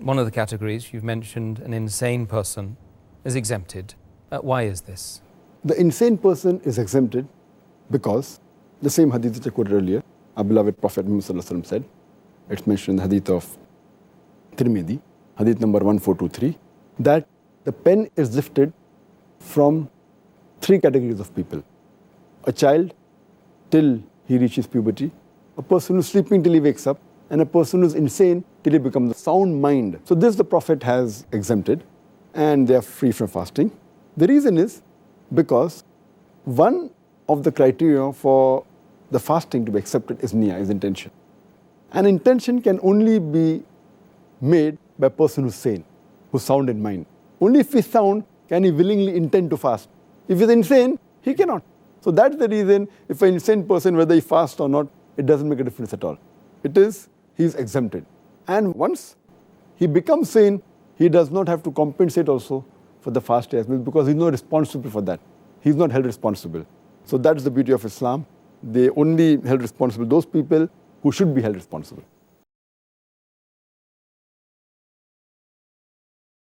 one of the categories you've mentioned, an insane person, is exempted. Why is this? The insane person is exempted because the same hadith which I quoted earlier, our beloved Prophet Muhammad said, it's mentioned in the hadith of Tirmidhi, hadith number 1423, that the pen is lifted from three categories of people. A child till he reaches puberty, a person who's sleeping till he wakes up, and a person who's insane till he becomes a sound mind. So this the Prophet has exempted, and they are free from fasting. The reason is because one of the criteria for the fasting to be accepted is niyyah, is intention. And intention can only be made by a person who's sane, who's sound in mind. Only if he's sound can he willingly intend to fast. If he's insane, he cannot. So that's the reason, if an insane person, whether he fasts or not, it doesn't make a difference at all. It is, he's exempted. And once he becomes sane, he does not have to compensate also for the fast as well, because he's not responsible for that. He's not held responsible. So that's the beauty of Islam. They only held responsible those people who should be held responsible.